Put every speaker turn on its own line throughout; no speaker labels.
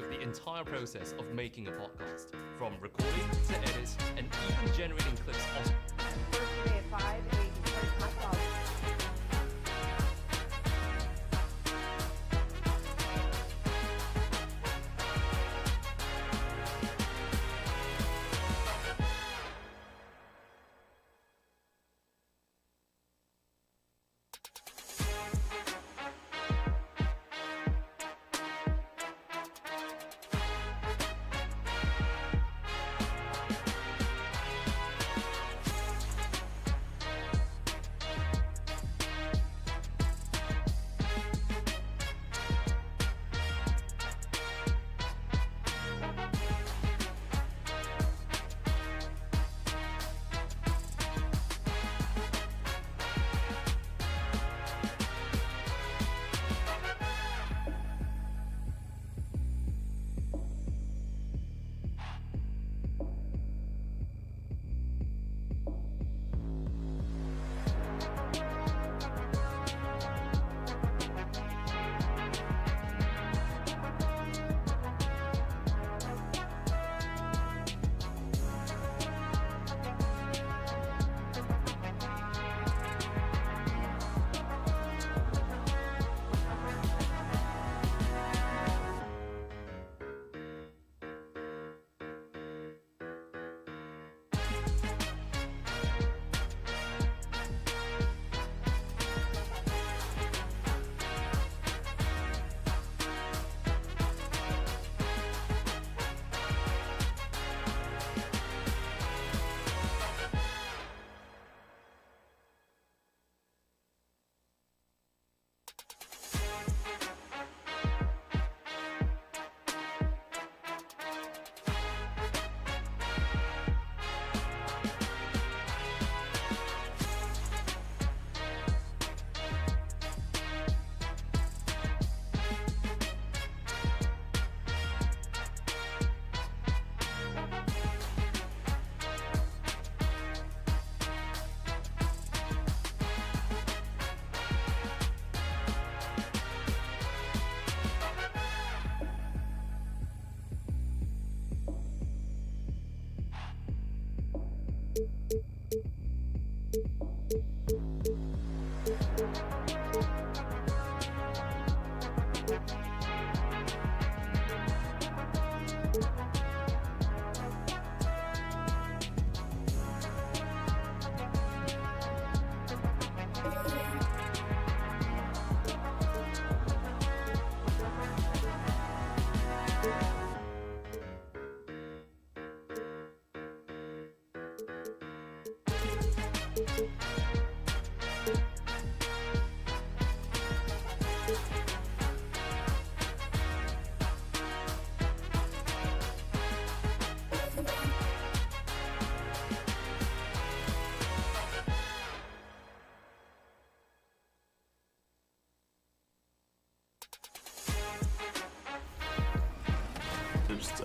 with the entire process of making a podcast, from recording to edit and even generating clips on.
First day at 5, a Detroit hot dog.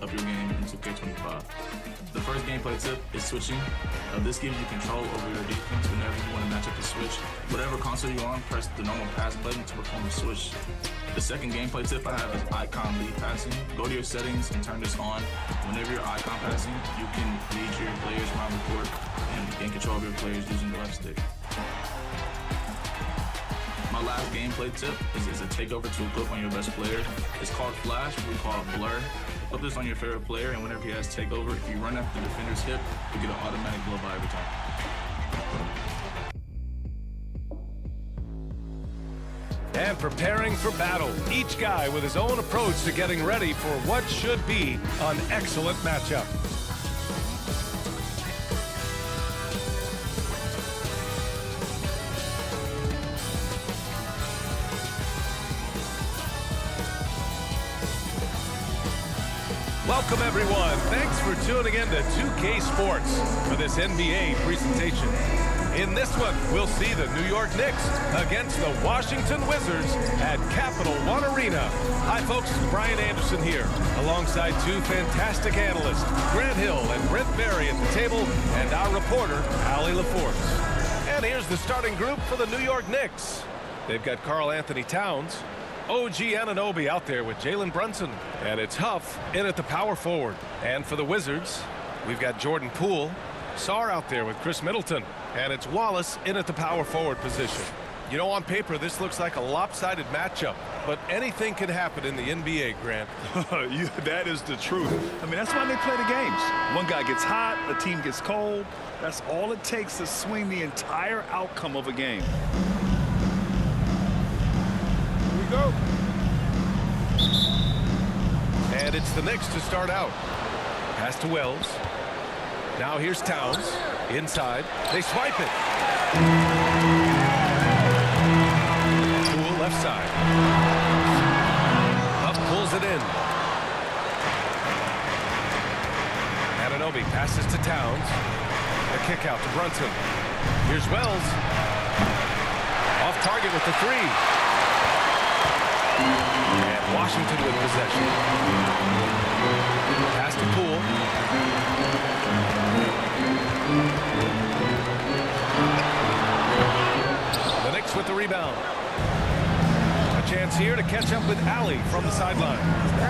Up your game in 2K25. The first gameplay tip is switching. This gives you control over your defense whenever you want to match up the switch. Whatever console you're on, press the normal pass button to perform the switch. The second gameplay tip I have is icon lead passing. Go to your settings and turn this on. Whenever you're icon passing, you can lead your players around the court and gain control of your players using the left stick. My last gameplay tip is a takeover to equip on your best player. It's called Flash, we call it Blur. Put this on your favorite player, and whenever he has takeover, if you run after the defender's hip, you get an automatic blow by every time.
And preparing for battle, each guy with his own approach to getting ready for what should be an excellent matchup. Welcome, everyone. Thanks for tuning in to 2K Sports for this NBA presentation. In this one, we'll see the New York Knicks against the Washington Wizards at Capital One Arena. Hi, folks. Brian Anderson here, alongside two fantastic analysts, Grant Hill and Brent Berry at the table, and our reporter, Allie LaForce. And here's the starting group for the New York Knicks. They've got Karl Anthony Towns, OG Anunoby out there with Jalen Brunson. And it's Huff in at the power forward. And for the Wizards, we've got Jordan Poole. Sarr out there with Chris Middleton. And it's Wallace in at the power forward position. You know, on paper, this looks like a lopsided matchup, but anything can happen in the NBA, Grant.
That is the truth. I mean, that's why they play the games. One guy gets hot, a team gets cold. That's all it takes to swing the entire outcome of a game.
Here we go. And it's the Knicks to start out. Pass to Wells. Now here's Towns. Inside. They swipe it. Poole left side. Up pulls it in. Anunoby passes to Towns. A kick out to Brunson. Here's Wells. Off target with the three. And Washington with possession. Pass to Poole. The Knicks with the rebound. A chance here to catch up with Allie from the sideline.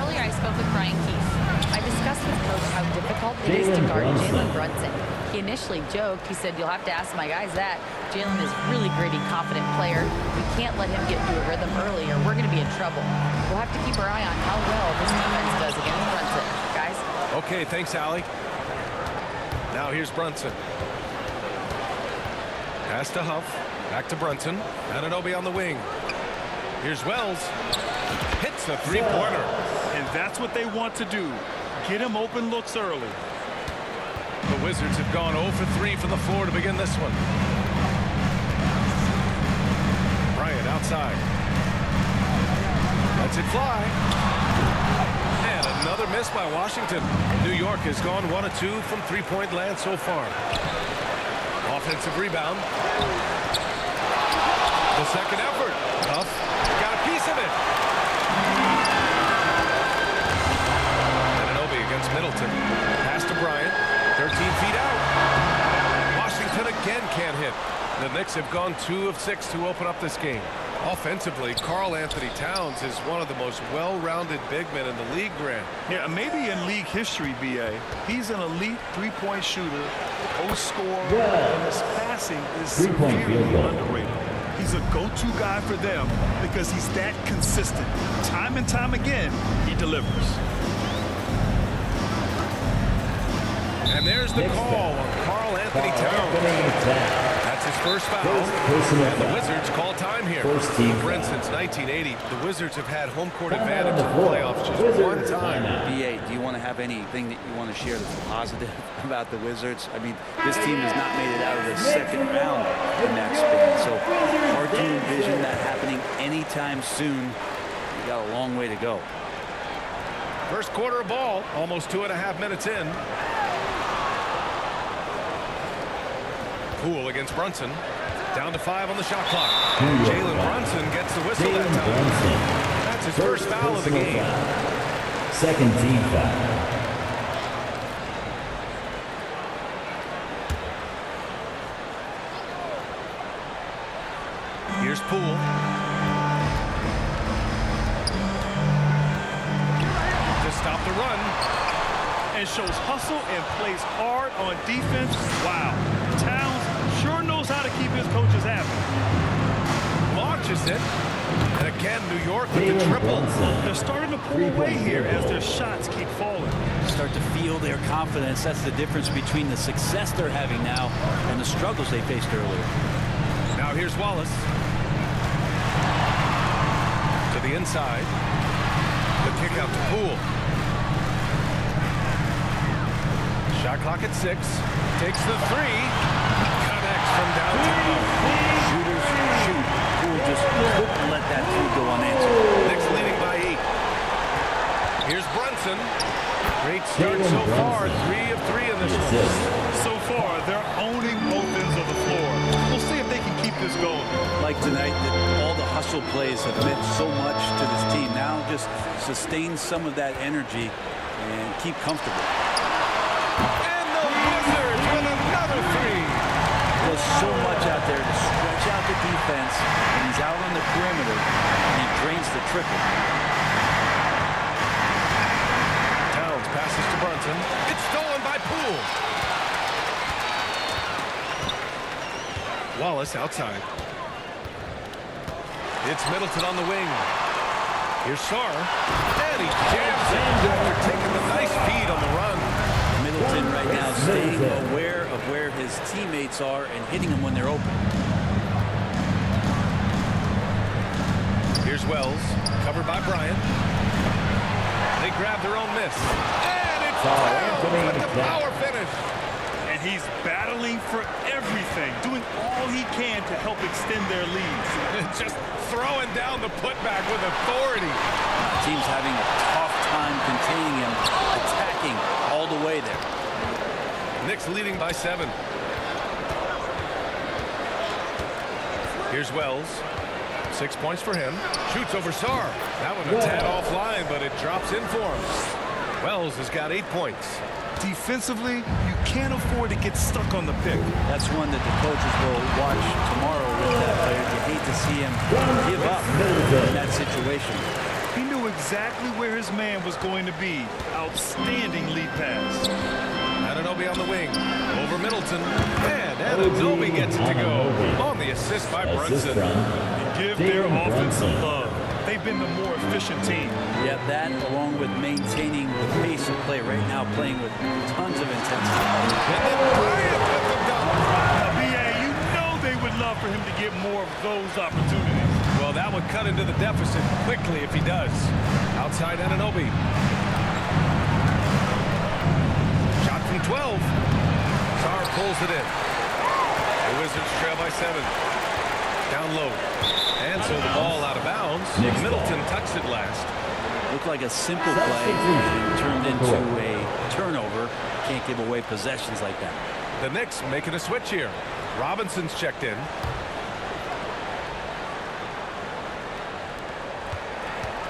Earlier I spoke with Brian Keefe. I discussed with Coach how difficult it is to guard Jalen Brunson. He initially joked. He said, you'll have to ask my guys that. Jalen is a really gritty, confident player. We can't let him get into a rhythm early or we're going to be in trouble. We'll have to keep our eye on how well this defense does against Brunson. Guys?
Okay, thanks, Allie. Now here's Brunson. Pass to Huff. Back to Brunson. Anunoby on the wing. Here's Wells. Hits the three-pointer.
And that's what they want to do. Get him open looks early.
The Wizards have gone 0 for 3 from the floor to begin this one. Bryant outside. Lets it fly. And another miss by Washington. New York has gone 1 of 2 from three-point land so far. Offensive rebound. The second effort. Huff got a piece of it. Anunoby against Middleton. Pass to Bryant. 13 feet out. Washington again can't hit. The Knicks have gone 2 of 6 to open up this game. Offensively, Karl-Anthony Towns is one of the most well-rounded big men in the league, Grant.
Yeah, maybe in league history, B.A. He's an elite three-point shooter, post scorer, and his passing is severely underrated. He's a go-to guy for them because he's that consistent. Time and time again, he delivers.
And there's the call on Karl-Anthony Towns. That's his first foul. And the Wizards call time here. For instance, 1980, the Wizards have had home court advantage in the playoffs just one time.
BA, do you want to have anything that you want to share that's positive about the Wizards? I mean, this team has not made it out of the second round in that span. So hard to envision that happening anytime soon. We got a long way to go.
First quarter of ball, almost 2.5 minutes in. Poole against Brunson. Down to 5 on the shot clock. Jalen Brunson gets the whistle that time. That's his first foul of the game.
Second team foul.
Here's Poole. To stop the run.
And shows hustle and plays hard on defense. Wow. Towns sure knows how to keep his coaches happy.
Launches it. And again, New York with the triple.
They're starting to pull away here as their shots keep falling.
Start to feel their confidence. That's the difference between the success they're having now and the struggles they faced earlier.
Now here's Wallace. To the inside. The kick out to Poole. Shot clock at 6. Takes the 3. Connects from downtown.
Shooters shoot. Poole just couldn't let that two go unanswered.
Knicks leading by 8. Here's Brunson. Great start so far. 3 of 3 in this one.
So far, they're owning both ends of the floor. We'll see if they can keep this going.
Like tonight, all the hustle plays have meant so much to this team. Now just sustain some of that energy and keep comfortable.
And the Wizards with another 3.
There's so much out there to stretch out the defense, and he's out on the perimeter, and he drains the triple.
Towns passes to Brunson. It's stolen by Poole. Wallace outside. It's Middleton on the wing. Here's Sarr. And he jams it after taking the nice feed on the run.
Middleton right now staying aware of where his teammates are and hitting them when they're open.
Here's Wells, covered by Bryant. They grab their own miss. And it's with the power finish.
And he's battling for everything, doing all he can to help extend their leads.
Just throwing down the putback with authority.
Team's having a tough time containing him, attacking all the way there.
Knicks leading by 7. Here's Wells. 6 points for him. Shoots over Sarr. That one a tad offline, but it drops in for him. Wells has got 8 points.
Defensively, you can't afford to get stuck on the pick.
That's one that the coaches will watch tomorrow with that player. You hate to see him give up in that situation.
He knew exactly where his man was going to be. Outstanding lead pass.
Anunoby on the wing. Over Middleton. And Anunoby gets it to go. On the assist by Brunson.
Give their offense some love. They've been the more efficient team.
Yeah, that along with maintaining the pace of play right now, playing with tons of intensity.
And then Bryant with the dunk.
BA, you know they would love for him to get more of those opportunities.
Well, that would cut into the deficit quickly if he does. Outside Anunoby. Shot from 12. Sarr pulls it in. The Wizards trail by 7. Down low. And so the ball out of bounds. Middleton touched it last.
Looked like a simple play turned into a turnover. Can't give away possessions like that.
The Knicks making a switch here. Robinson's checked in.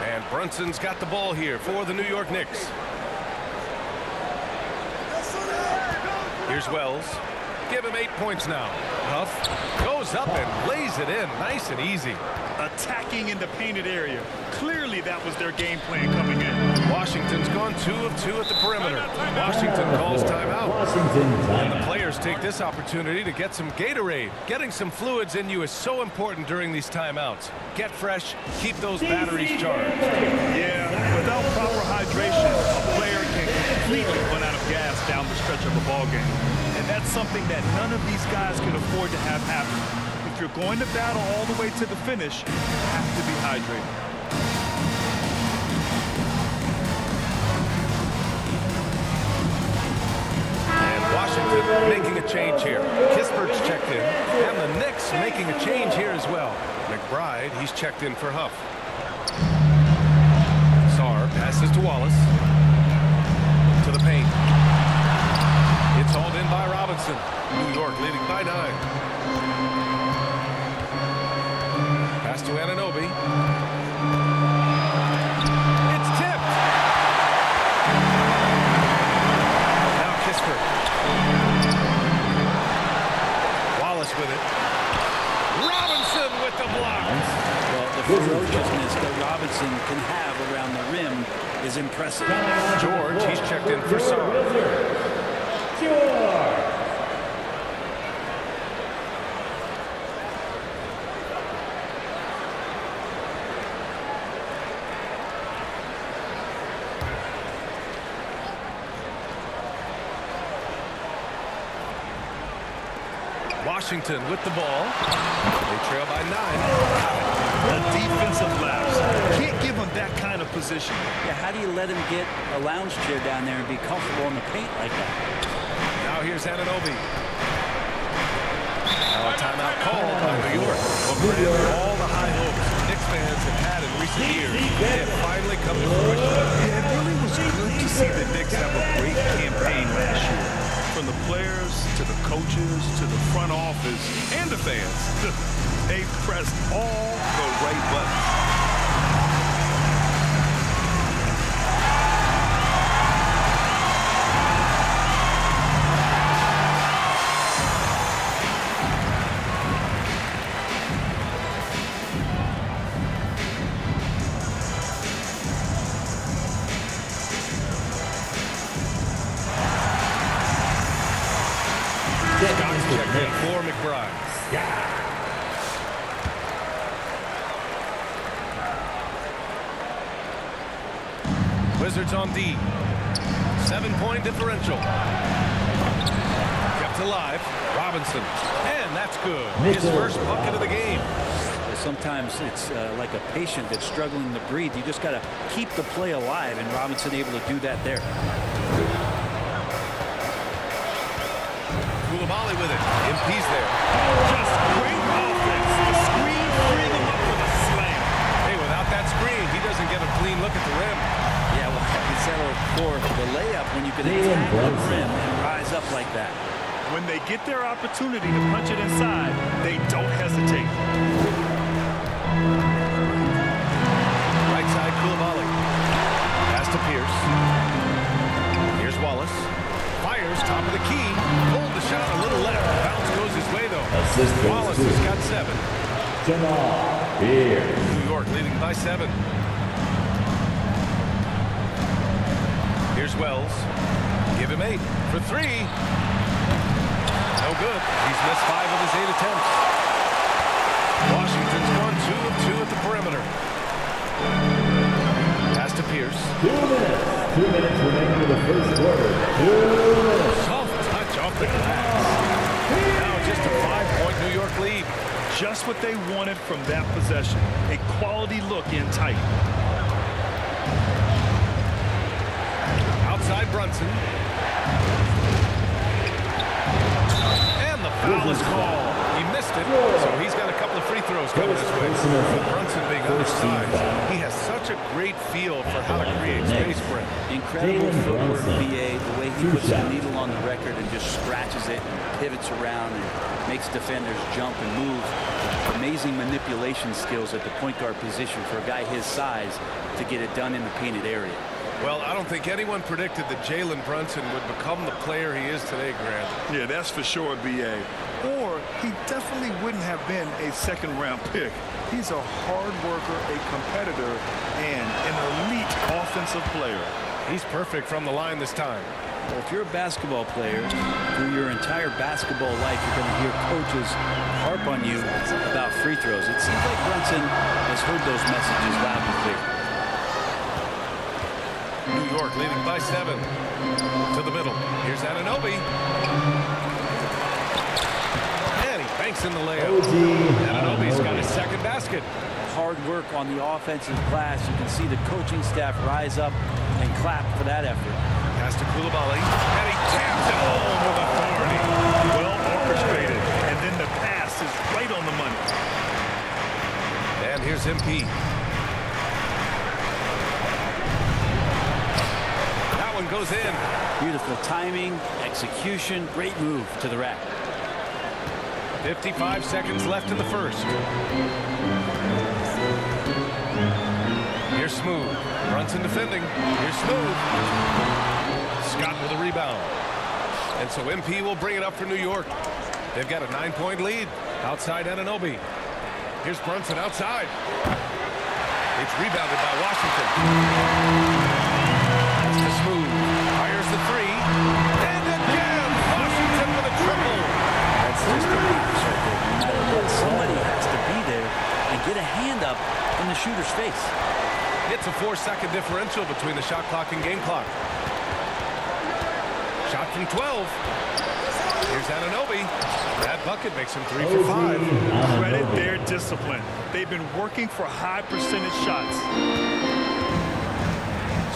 And Brunson's got the ball here for the New York Knicks. Here's Wells. Give him 8 points now. Huff goes up and lays it in nice and easy.
Attacking in the painted area. Clearly that was their game plan coming in.
Washington's gone 2 of 2 at the perimeter. Washington calls timeout. And the players take this opportunity to get some Gatorade. Getting some fluids in you is so important during these timeouts. Get fresh, keep those batteries charged.
Yeah, without proper hydration, a player can completely run out of gas down the stretch of a ball game. And that's something that none of these guys can afford to have happen. If you're going to battle all the way to the finish, you have to be hydrated.
And Washington making a change here. Kispert's checked in. And the Knicks making a change here as well. McBride, he's checked in for Huff. Sarr passes to Wallace. To the paint. It's hauled in by Robinson. New York leading by 9. Pass to Anunoby. It's tipped. Now Kispert. Wallace with it. Robinson with the block.
Well, the ferociousness that Robinson can have around the rim is impressive.
George, he's checked in for Sarr. Washington with the ball. They trail by 9.
The defensive lapse. Can't give them that kind of position.
Yeah, how do you let him get a lounge chair down there and be comfortable in the paint like that?
Now here's Anunoby. Now a timeout called by New York. Well, granted, all the high hopes Knicks fans have had in recent years have finally come to fruition.
It really was good to see the Knicks have a great campaign last year. From the players to the coaches to the front office and the fans, they pressed all the right buttons.
Scott's checked in for McBride. Wizards on D. 7-point differential. Kept alive. Robinson. And that's good. His first bucket of the game.
Sometimes it's like a patient that's struggling to breathe. You just got to keep the play alive, and Robinson able to do that there.
Koulibaly with it. MP's there.
Just great offense. The screen freed him up with a slam.
Hey, without that screen, he doesn't get a clean look at the rim.
Yeah, well, you settle for the layup when you can attack the rim and rise up like that.
When they get their opportunity to punch it inside, they don't hesitate.
Right side, Koulibaly. Pass to Pierce. Here's Wallace. Fires, top of the key. Pulled the shot a little left. Bounce goes his way, though. Wallace has got 7. New York leading by 7. Here's Wells. Give him 8 for 3. No good. He's missed 5 of his 8 attempts. Washington's gone 2 of 2 at the perimeter. Pass to Pierce.
2 minutes. 2 minutes remaining in the first quarter. 2 minutes.
Soft touch off the glass. Now just a 5-point New York lead.
Just what they wanted from that possession. A quality look in tight.
Outside Brunson. And the foul is called. He missed it, so he's got a couple of free throws coming his way. With Brunson being undersized, he has such a great feel for how to create space for him.
Incredible footwork, BA, the way he puts the needle on the record and just scratches it and pivots around and makes defenders jump and move. Amazing manipulation skills at the point guard position for a guy his size to get it done in the painted area.
Well, I don't think anyone predicted that Jalen Brunson would become the player he is today, Grant.
Yeah, that's for sure, B.A. Or he definitely wouldn't have been a second-round pick. He's a hard worker, a competitor, and an elite offensive player.
He's perfect from the line this time.
Well, if you're a basketball player, through your entire basketball life, you're going to hear coaches harp on you about free throws. It seems like Brunson has heard those messages loud and clear.
New York leading by 7. To the middle. Here's Anunoby. And he banks in the layup. Anunoby's got his second basket.
Hard work on the offensive glass. You can see the coaching staff rise up and clap for that effort.
Pass to Koulibaly. And he taps it home with authority.
Well orchestrated. And then the pass is right on the money.
And here's MP. Goes in.
Beautiful timing, execution, great move to the rack.
55 seconds left in the first. Here's Smooth. Brunson defending. Here's Smooth. Scott with a rebound. And so MP will bring it up for New York. They've got a 9-point lead. Outside Anunoby. Here's Brunson outside. It's rebounded by Washington. Smooth. Fires the 3. And again, Washington with a triple.
That's just a lead circle. No matter what, somebody has to be there and get a hand up in the shooter's face.
It's a 4-second differential between the shot clock and game clock. Shot from 12. Here's Anunoby. That bucket makes him 3 for 5.
Credit their discipline. They've been working for high percentage shots.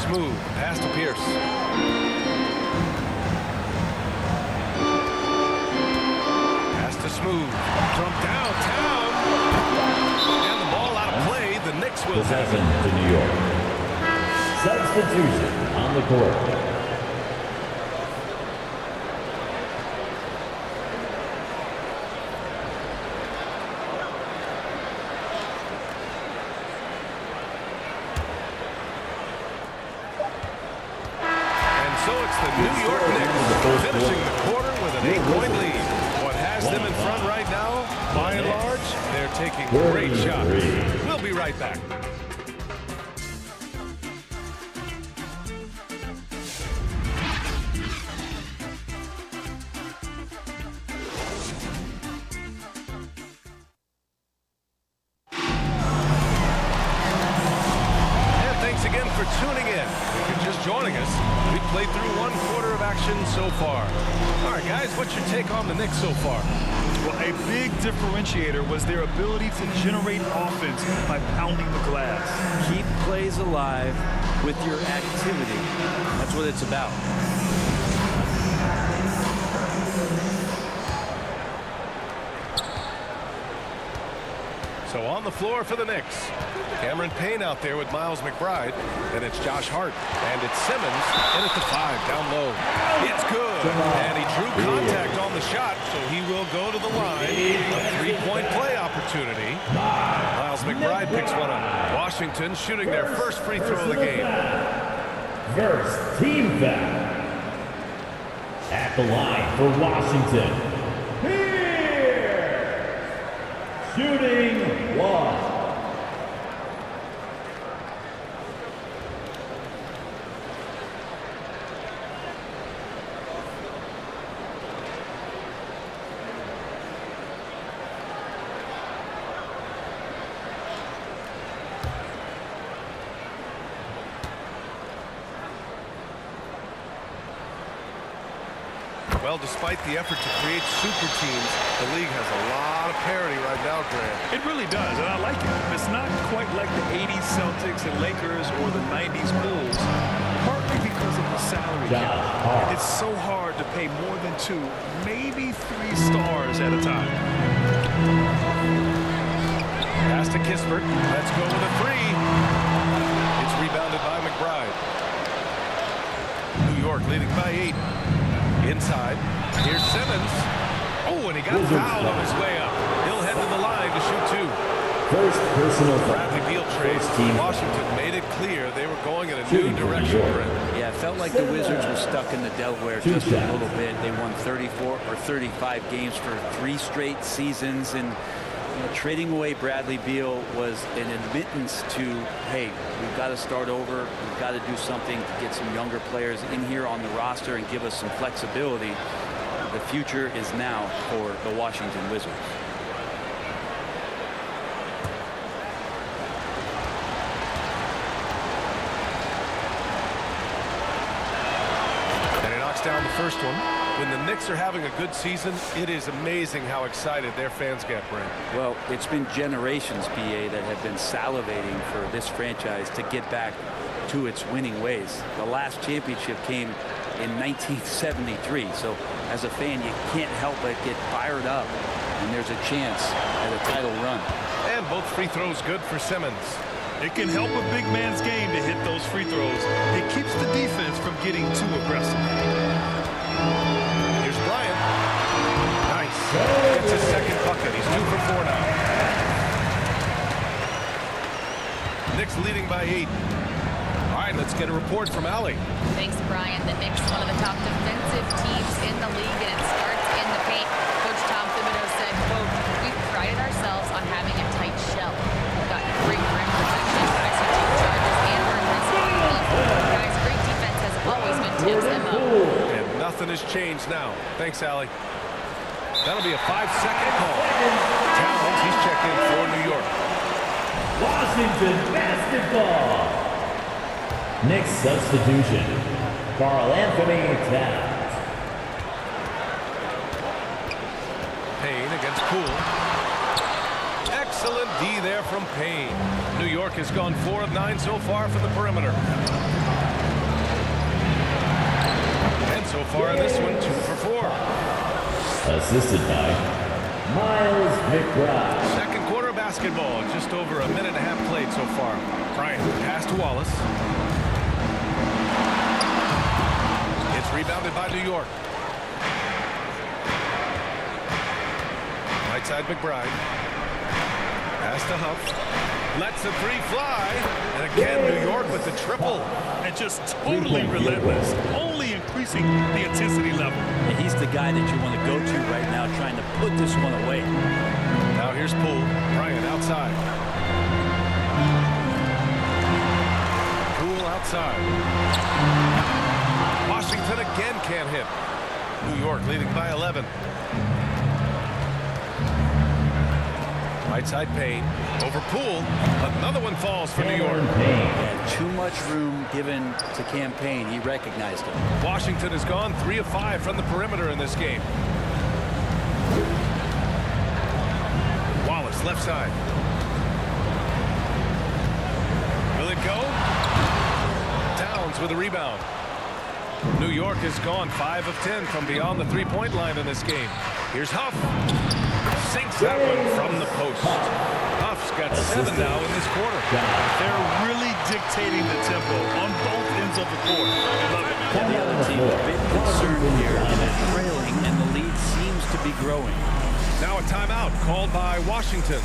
Smooth. Pass to Pierce. Pass to Smooth. From downtown. And the ball out of play. The Knicks will have it.
To New York. Substitution on the court.
So it's the New York Knicks finishing the quarter with an 8-point lead. What has them in front right now, by and large, they're taking great shots. We'll be right back. action so far. All right, guys, what's your take on the Knicks so far?
Well, a big differentiator was their ability to generate offense by pounding the glass.
Keep plays alive with your activity. That's what it's about.
So on the floor for the Knicks, Cameron Payne out there with Miles McBride, and it's Josh Hart, and it's Simmons in at the 5, down low. It's good, and he drew contact on the shot, so he will go to the line. A three-point play opportunity. Miles McBride picks one up. Washington shooting their first free throw of the game.
First team foul. At the line for Washington. Shooting one.
Well, despite the effort to create super teams, the league has a lot of parity right now, Grant.
It really does, and I like it. It's not quite like the 80s Celtics and Lakers or the 90s Bulls, partly because of the salary cap. It's so hard to pay more than 2, maybe 3 stars at a time.
Pass to Kispert. Let's go with a 3. It's rebounded by McBride. New York leading by 8. Inside. Here's Simmons. Oh, and he got fouled on his way up. He'll head to the line to shoot 2.
First personal foul.
Bradley Beal trade. Washington made it clear they were going in a new direction.
Yeah, it felt like the Wizards were stuck in the Delaware just a little bit. They won 34 or 35 games for 3 straight seasons, and trading away Bradley Beal was an admittance to, hey, we've got to start over. We've got to do something to get some younger players in here on the roster and give us some flexibility. The future is now for the Washington Wizards.
And he knocks down the first one. When the Knicks are having a good season, it is amazing how excited their fans get, Brent.
Well, it's been generations, BA, that have been salivating for this franchise to get back to its winning ways. The last championship came in 1973, so as a fan, you can't help but get fired up, and there's a chance at a title run.
And both free throws good for Simmons.
It can help a big man's game to hit those free throws. It keeps the defense from getting too aggressive.
Here's Bryant. Nice. Gets his second bucket. He's 2 for 4 now. Knicks leading by 8. All right, let's get a report from Allie.
Thanks, Brian. The Knicks, one of the top defensive teams in the league, and it starts in the paint. Coach Tom Thibodeau said, quote, "We've prided ourselves on having a tight shell. We've got great rim protection, guys who take charges, and we're aggressive on the defense. Guys, great defense has always been Tim's MO."
And nothing has changed now. Thanks, Allie. That'll be a 5-second call. Towns, he's checked in for New York.
Washington basketball. Next substitution, Karl Anthony Towns.
Payne against Poole. Excellent D there from Payne. New York has gone 4 of 9 so far from the perimeter. And so far in this one, 2 for 4.
Assisted by Miles McBride.
Second quarter basketball, just over a minute and a half played so far. Bryant pass to Wallace. It's rebounded by New York. Right side McBride. Pass to Huff. Lets the 3 fly. And again, New York with the triple.
And just totally relentless, only increasing the intensity level.
And he's the guy that you want to go to right now, trying to put this one away.
Now here's Poole. Bryant outside. Poole outside. Washington again can't hit. New York leading by 11. Right side Payne. Over Poole. Another one falls for New York.
Had too much room given to Campaign. He recognized it.
Washington has gone 3 of 5 from the perimeter in this game. Wallace, left side. Will it go? Towns with a rebound. New York has gone 5 of 10 from beyond the three-point line in this game. Here's Huff. Sinks that one from the post. Huff's got 7 now in this quarter.
They're really dictating the tempo on both ends of the court. I love it.
And the other team a bit concerned here. They're trailing, and the lead seems to be growing.
Now a timeout called by Washington.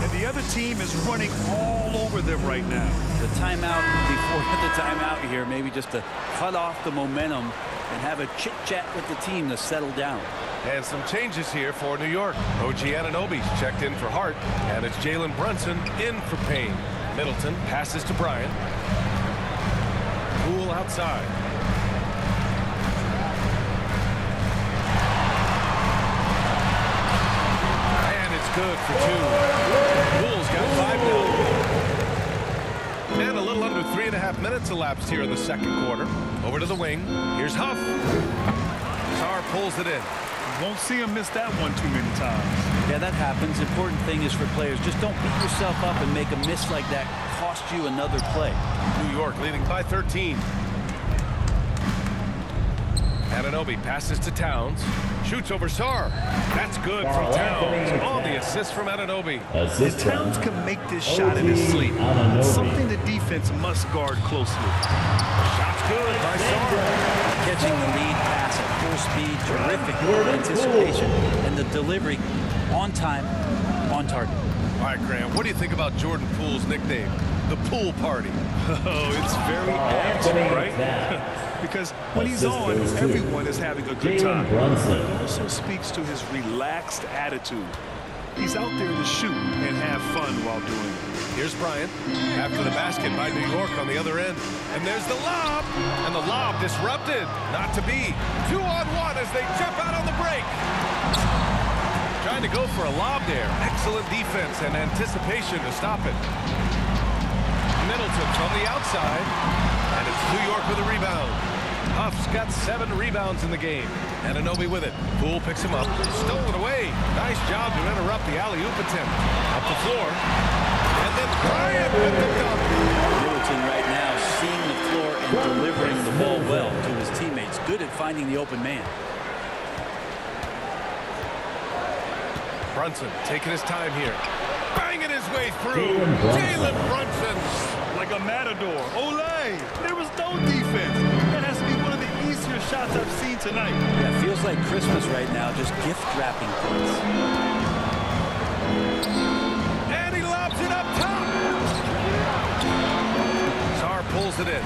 And the other team is running all over them right now.
The timeout before the timeout here, maybe just to cut off the momentum and have a chit-chat with the team to settle down.
And some changes here for New York. OG Anunoby's checked in for Hart, and it's Jalen Brunson in for Payne. Middleton passes to Bryant. Poole outside. And it's good for 2. Poole's got 5 now. And a little under 3.5 minutes elapsed here in the second quarter. Over to the wing. Here's Huff. Sarr pulls it in.
Won't see him miss that one too many times.
Yeah, that happens. Important thing is for players, just don't beat yourself up and make a miss like that cost you another play.
New York leading by 13. Anunoby passes to Towns. Shoots over Sarr. That's good from Towns. On the assist from Anunoby.
Towns can make this shot in his sleep. It's something the defense must guard closely.
Shot's good by Sarr.
Catching the lead pass at full speed, terrific anticipation, and the delivery on time, on target.
All right, Graham, what do you think about Jordan Poole's nickname, the Pool Party?
Oh, it's very apt, right? Because when he's on, everyone is having a good time. It also speaks to his relaxed attitude. He's out there to shoot and have fun while doing it.
Here's Bryant after the basket by New York on the other end. And there's the lob. And the lob disrupted. Not to be. 2-on-1 as they jump out on the break. Trying to go for a lob there. Excellent defense and anticipation to stop it. Middleton from the outside. And it's New York with a rebound. Huff's got 7 rebounds in the game. Anunoby with it. Poole picks him up. Stolen away. Nice job to interrupt the alley-oop attempt. Up the floor. And then Bryant with the dunk.
Middleton right now seeing the floor and delivering the ball well to his teammates. Good at finding the open man.
Brunson taking his time here. Banging his way through. Jalen Brunson.
Like a matador. Olay! There was no defense. That has to be one of the easier shots I've seen tonight.
Yeah, it feels like Christmas right now, just gift wrapping things.
And he lobs it up top. Sarr pulls it in.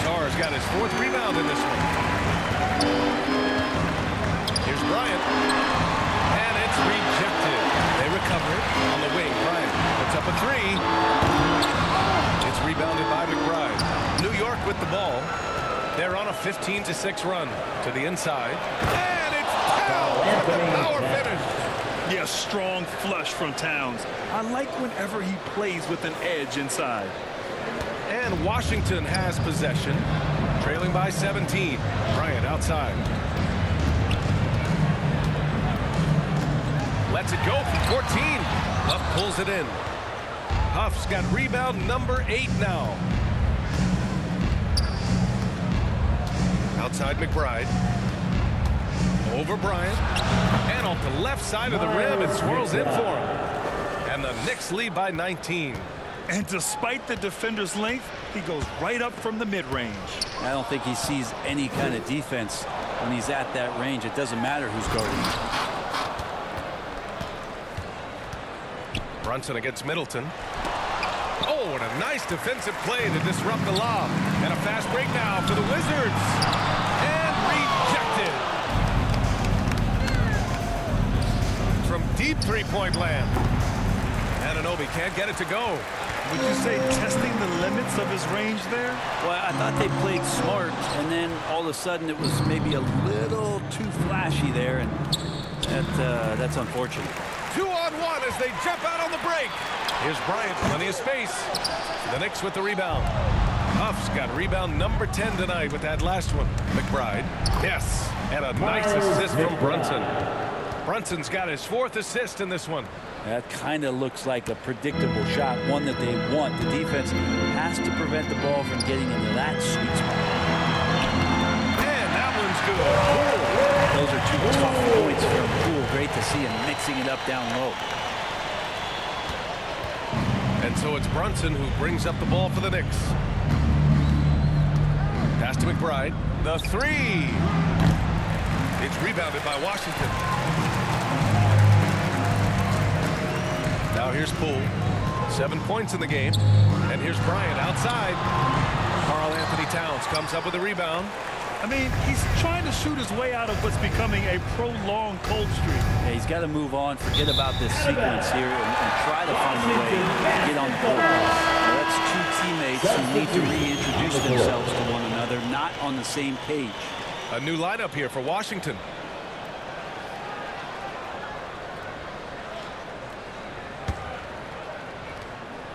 Sarr's got his 4th rebound in this one. Here's Bryant. And it's rejected. They recover it on the wing. Bryant puts up a 3. It's rebounded by McBride. New York with the ball. They're on a 15-6 run to the inside. And it's Towns with the power finish.
Yeah, strong flush from Towns. I like whenever he plays with an edge inside.
And Washington has possession, trailing by 17. Bryant outside. Lets it go from 14. Huff pulls it in. Huff's got rebound number 8 now. Outside McBride. Over Bryant. And off the left side of the rim, it swirls in for him. And the Knicks lead by 19.
And despite the defender's length, he goes right up from the mid-range.
I don't think he sees any kind of defense when he's at that range. It doesn't matter who's guarding him.
Brunson against Middleton. Oh, and a nice defensive play to disrupt the lob. And a fast break now for the Wizards. And rejected. From deep three-point land. Anunoby can't get it to go.
Would you say testing the limits of his range there?
Well, I thought they played smart, and then all of a sudden it was maybe a little too flashy there, and that's unfortunate.
2-on-1 as they jump out on the break. Here's Bryant, plenty of space. The Knicks with the rebound. Huff's got rebound number 10 tonight with that last one. McBride, yes, and a nice assist from Brunson. Brunson's got his 4th assist in this one.
That kind of looks like a predictable shot, one that they want. The defense has to prevent the ball from getting into that sweet spot.
And that one's good.
Those are 2 tough points from Poole. Great to see him mixing it up down low.
And so it's Brunson who brings up the ball for the Knicks. Pass to McBride. The 3. It's rebounded by Washington. Now here's Poole. 7 points in the game. And here's Bryant outside. Karl Anthony Towns comes up with a rebound.
I mean, he's trying to shoot his way out of what's becoming a prolonged cold streak.
Yeah, he's got to move on, forget about this sequence here, and try to find a way to get on the court. Now, that's 2 teammates who need to reintroduce themselves to one another, not on the same page.
A new lineup here for Washington.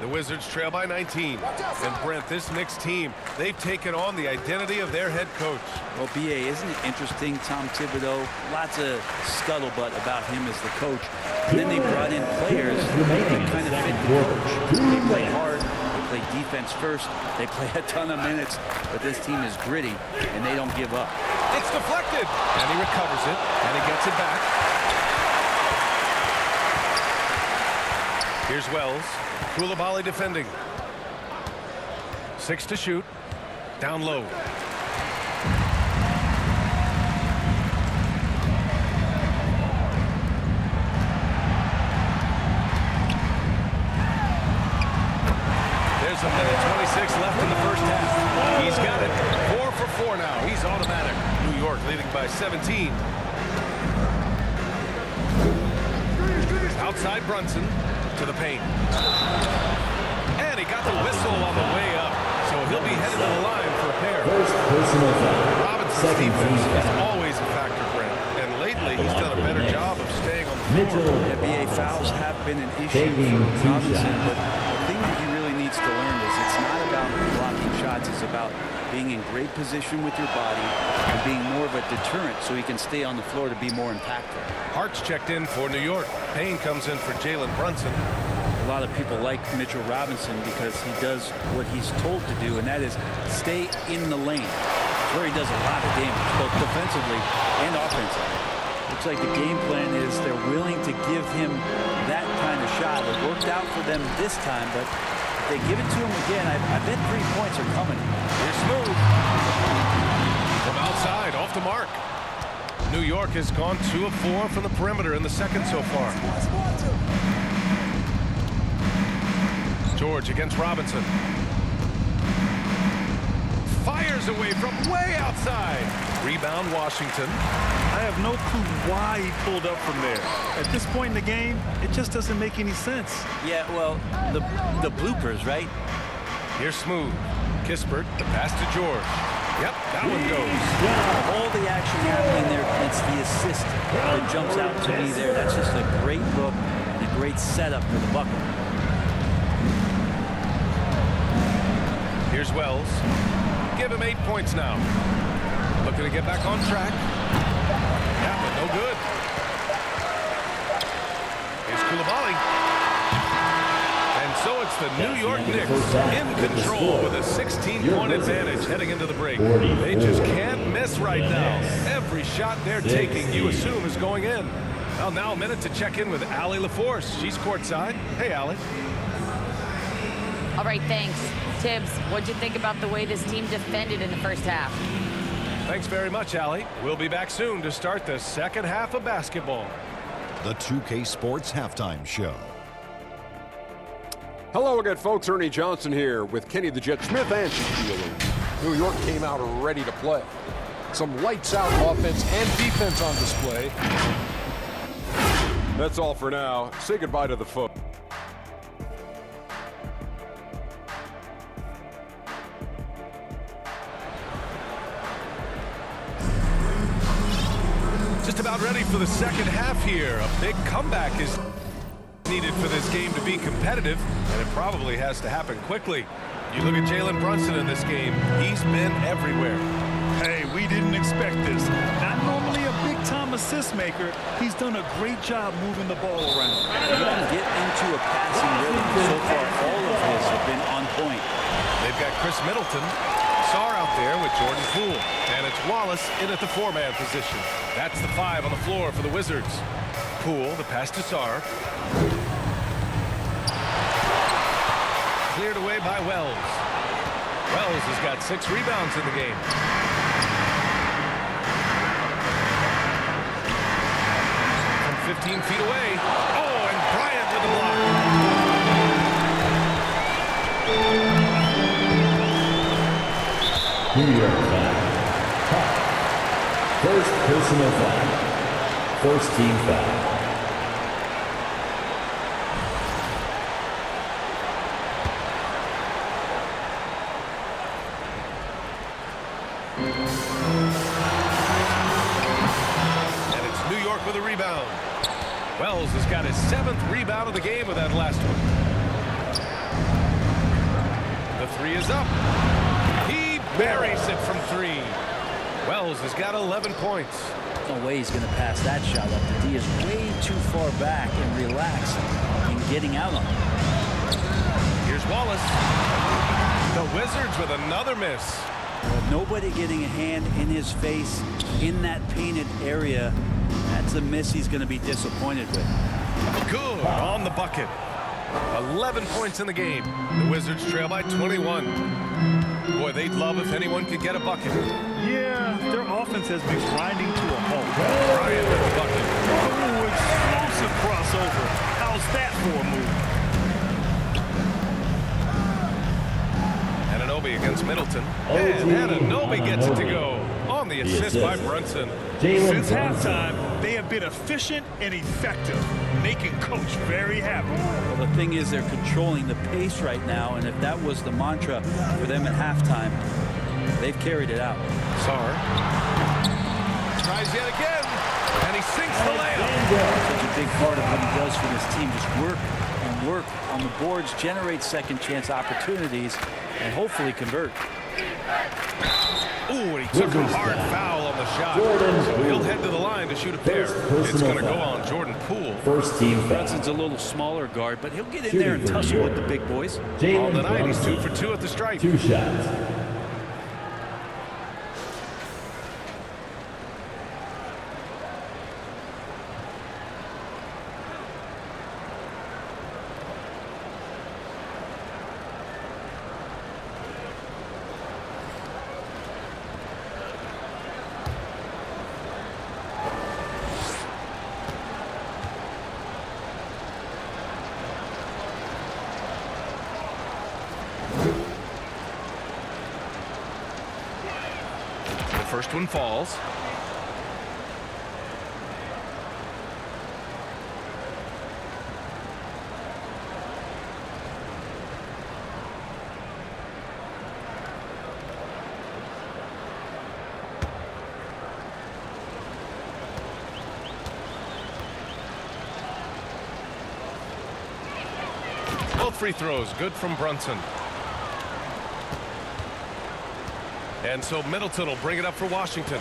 The Wizards trail by 19. And Brent, this Knicks team, they've taken on the identity of their head coach.
Well, B.A., isn't it interesting, Tom Thibodeau? Lots of scuttlebutt about him as the coach. And then they brought in players that kind of fit the coach. They play hard, they play defense first, they play a ton of minutes, but this team is gritty, and they don't give up.
It's deflected, and he recovers it, and he gets it back. Here's Wells. Koulibaly defending. 6 to shoot. Down low. There's a minute 26 left in the first half. He's got it. 4 for 4 now. He's automatic. New York leading by 17. Outside Brunson. To the paint. And he got the whistle on the way up, so he'll be headed to the line for a pair. Robinson's defense is always a factor, Brent, and lately he's done a better job of staying on the floor.
NBA fouls have been an issue for Robinson, but the thing that he really needs to learn is it's not about blocking shots, it's about being in great position with your body and being more of a deterrent so he can stay on the floor to be more impactful.
Hart's checked in for New York. Payne comes in for Jalen Brunson.
A lot of people like Mitchell Robinson because he does what he's told to do, and that is stay in the lane. It's where he does a lot of damage, both defensively and offensively. Looks like the game plan is they're willing to give him that kind of shot. It worked out for them this time, but if they give it to him again, I bet 3 points are coming.
Here's Smooth. From outside, off the mark. New York has gone 2 of 4 from the perimeter in the second so far. George against Robinson. Fires away from way outside. Rebound Washington.
I have no clue why he pulled up from there. At this point in the game, it just doesn't make any sense.
Yeah, well, the bloopers, right?
Here's Smooth. Kispert, the pass to George. Yep, that one goes.
All the action happening there, it's the assist that jumps out to me there. That's just a great look and a great setup for the bucket.
Here's Wells. Give him 8 points now. Looking to get back on track. Yeah, but no good. Here's Koulibaly. And so it's the New York Knicks in control with a 16-point advantage heading into the break. They just can't miss right now. Every shot they're taking, you assume, is going in. Well, now a minute to check in with Allie LaForce. She's courtside. Hey, Allie.
All right, thanks. Tibbs, what'd you think about the way this team defended in the first half?
Thanks very much, Allie. We'll be back soon to start the second half of basketball.
The 2K Sports Halftime Show.
Hello again, folks. Ernie Johnson here with Kenny the Jet Smith and Shaquille. New York came out ready to play. Some lights-out offense and defense on display. That's all for now. Say goodbye to the folks.
Just about ready for the second half here. A big comeback is... needed for this game to be competitive, and it probably has to happen quickly. You look at Jalen Brunson in this game, he's been everywhere.
Hey, we didn't expect this. Not normally a big-time assist maker. He's done a great job moving the ball around.
He can get into a passing rhythm. So far, all of his have been on point.
They've got Chris Middleton, Sarr out there with Jordan Poole, and it's Wallace in at the 4-man position. That's the 5 on the floor for the Wizards. Poole, the pass to Sarr. Cleared away by Wells. Wells has got 6 rebounds in the game. From 15 feet away. Oh, and Bryant with the block.
New York foul. First personal foul. First team foul.
And it's New York with a rebound. Wells has got his 7th rebound of the game with that last one. The 3 is up. He buries it from 3. Wells has got 11 points.
No way he's going to pass that shot up. The D is way too far back and relaxed in getting out on it.
Here's Wallace. The Wizards with another miss.
Well, nobody getting a hand in his face in that painted area. That's a miss he's going to be disappointed with.
Good on the bucket. 11 points in the game. The Wizards trail by 21. Boy, they'd love if anyone could get a bucket.
Yeah, their offense has been grinding to a halt.
Bryant with the bucket.
Oh, explosive crossover. How's that for a move?
Anunoby against Middleton. And Anunoby gets it to go on the assist by Brunson.
Since halftime, they have been efficient and effective, making Coach very happy.
Well, the thing is, they're controlling the pace right now, and if that was the mantra for them at halftime, they've carried it out.
Sarr tries yet again, and he sinks the layup.
Such a big part of what he does for this team, just work and work on the boards, generate second chance opportunities, and hopefully convert.
Ooh, and he took a hard foul on the shot. So he'll head to the line to shoot a pair. It's going to go on Jordan Poole.
First team foul.
Brunson's a little smaller guard, but he'll get in there and tussle with the big boys.
On the night, he's 2 for 2 at the stripe.
2 shots.
First one falls. Both free throws good from Brunson. And so Middleton will bring it up for Washington.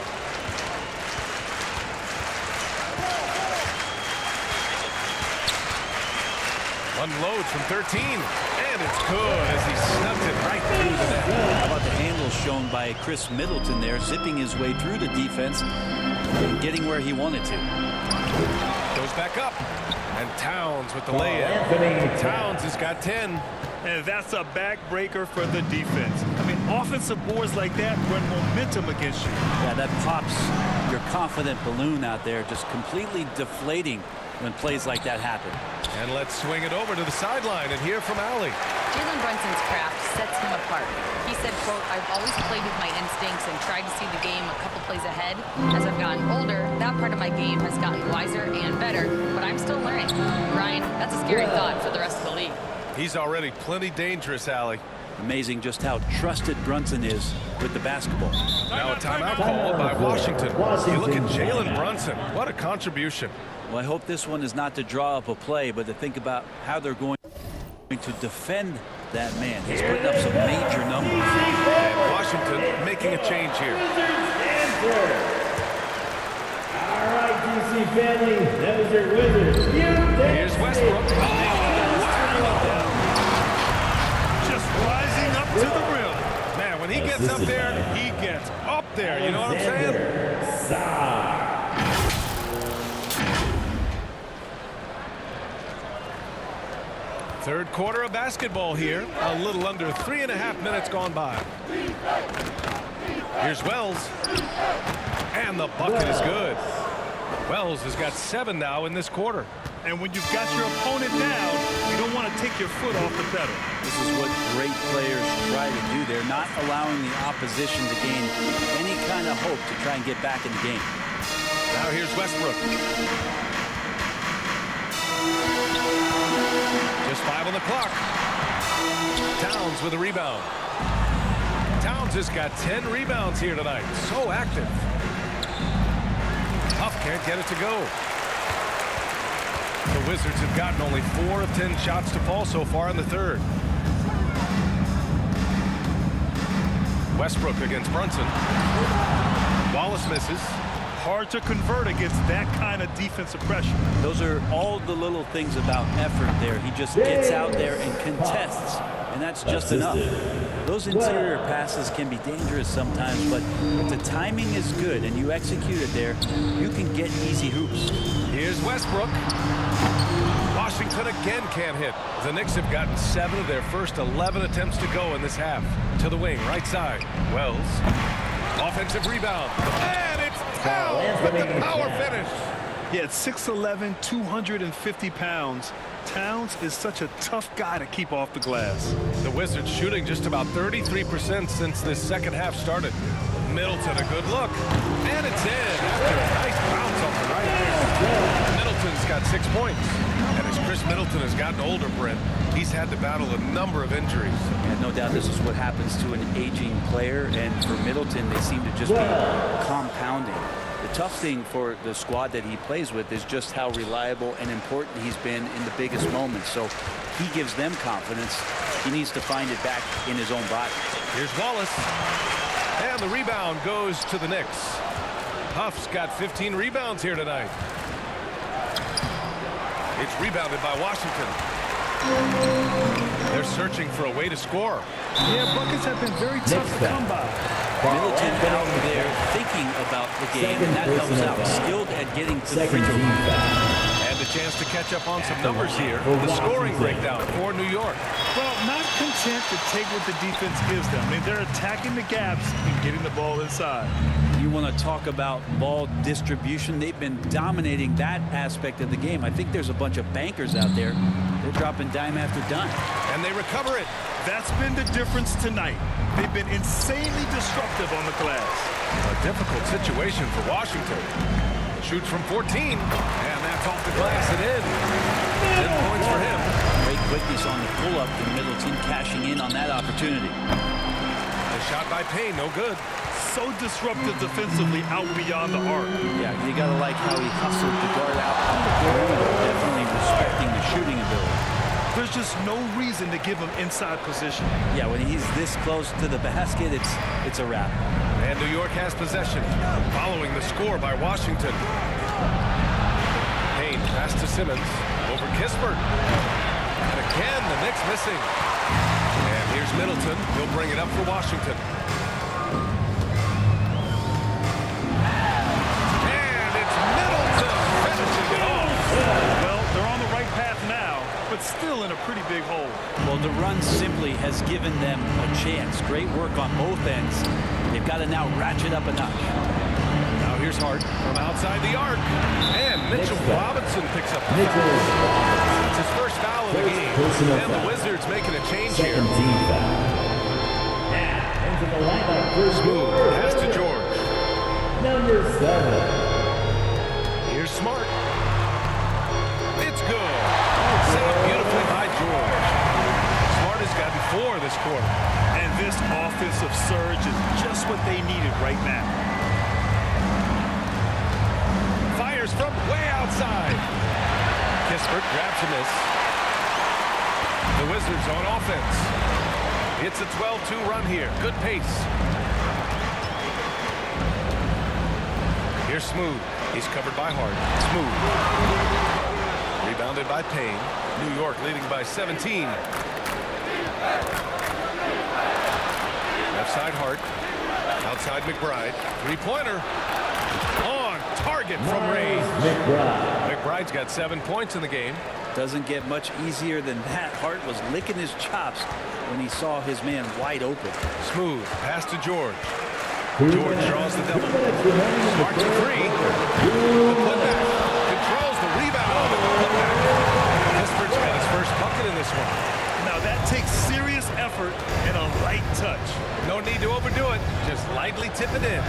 Unloads from 13, and it's good as he snubbed it right through the net.
How about the handle shown by Chris Middleton there, zipping his way through the defense and getting where he wanted to.
Goes back up, and Towns with the layup. Towns has got 10.
And that's a backbreaker for the defense. I mean, offensive boards like that run momentum against you.
Yeah, that pops your confident balloon out there, just completely deflating when plays like that happen.
And let's swing it over to the sideline and hear from Allie.
Jalen Brunson's craft sets him apart. He said, quote, "I've always played with my instincts and tried to see the game a couple plays ahead. As I've gotten older, that part of my game has gotten wiser and better, but I'm still learning." Ryan, that's a scary thought for the rest of the league.
He's already plenty dangerous, Allie.
Amazing just how trusted Brunson is with the basketball.
Now a timeout called by Washington. You look at Jalen Brunson. What a contribution.
Well, I hope this one is not to draw up a play, but to think about how they're going to defend that man. He's putting up some major numbers.
And Washington making a change here.
All right, DC family, that was your Wizards.
Here's Westbrook.
Just rising up to the rim.
Man, when he gets up there, he gets up there. You know what I'm saying? Third quarter of basketball here. A little under 3.5 minutes gone by. Here's Wells. And the bucket is good. Wells has got 7 now in this quarter.
And when you've got your opponent down, you don't want to take your foot off the pedal.
This is what great players try to do. They're not allowing the opposition to gain any kind of hope to try and get back in the game.
Now here's Westbrook. Just 5 on the clock. Towns with a rebound. Towns has got 10 rebounds here tonight. So active. Huff can't get it to go. The Wizards have gotten only 4 of 10 shots to fall so far in the third. Westbrook against Brunson. Wallace misses.
Hard to convert against that kind of defensive pressure.
Those are all the little things about effort there. He just gets out there and contests, and that's just enough. Those interior passes can be dangerous sometimes, but if the timing is good and you execute it there, you can get easy hoops.
Here's Westbrook. Washington again can't hit. The Knicks have gotten 7 of their first 11 attempts to go in this half. To the wing, right side. Wells. Offensive rebound. And it's Towns with the power finish.
Yeah, at 6'11", 250 pounds, Towns is such a tough guy to keep off the glass.
The Wizards shooting just about 33% since this second half started. Middleton, a good look. And it's in after a nice bounce off the right hand. Middleton's got 6 points. And as Chris Middleton has gotten older, Brent, he's had to battle a number of injuries.
And no doubt this is what happens to an aging player. And for Middleton, they seem to just be compounding. The tough thing for the squad that he plays with is just how reliable and important he's been in the biggest moments. So he gives them confidence. He needs to find it back in his own body.
Here's Wallace. And the rebound goes to the Knicks. Huff's got 15 rebounds here tonight. It's rebounded by Washington. They're searching for a way to score.
Yeah, buckets have been very tough to come by.
Middleton out there thinking about the game, and that helps out. Skilled at getting to the free throw line.
And a chance to catch up on some numbers here. The scoring breakdown for New York.
Well, not content to take what the defense gives them. I mean, they're attacking the gaps and getting the ball inside.
You want to talk about ball distribution. They've been dominating that aspect of the game. I think there's a bunch of bankers out there. They're dropping dime after dime.
And they recover it.
That's been the difference tonight. They've been insanely disruptive on the glass.
A difficult situation for Washington. Shoots from 14. And that's off the glass and in. 10 points for him.
Great quickness on the pull-up, and Middleton cashing in on that opportunity.
A shot by Payne, no good.
So disruptive defensively out beyond the arc.
Yeah, you got to like how he hustled the guard out on the perimeter, definitely respecting the shooting ability.
There's just no reason to give him inside position.
Yeah, when he's this close to the basket, it's a wrap.
And New York has possession, following the score by Washington. Payne pass to Simmons, over Kispert. And again, the Knicks missing. And here's Middleton. He'll bring it up for Washington. And it's Middleton finishing it off.
Well, they're on the right path now, but still in a pretty big hole.
Well, the run simply has given them a chance. Great work on both ends. They've got to now ratchet up a notch.
Now here's Hart from outside the arc. And Mitchell Robinson picks up the foul. It's his first foul of the game. And the Wizards making a change here. Smooth. Pass to George.
Number 7.
Here's Smart. It's good. Set up beautifully by George. Smart has gotten 4 this quarter. outside. Kispert grabs a miss. The Wizards on offense. It's a 12-2 run here. Good pace. Here's Smooth. He's covered by Hart. Smooth. Rebounded by Payne. New York leading by 17. Left side Hart. Outside McBride. Three-pointer. On target from Ray. McBride's got 7 points in the game.
Doesn't get much easier than that. Hart was licking his chops when he saw his man wide open.
Smooth. Pass to George. George draws the double. Smart to three. The putback. Controls the rebound. And the putback. Kispert's got his first bucket in this one.
Now that takes serious effort and a light touch.
No need to overdo it. Just lightly tip it in.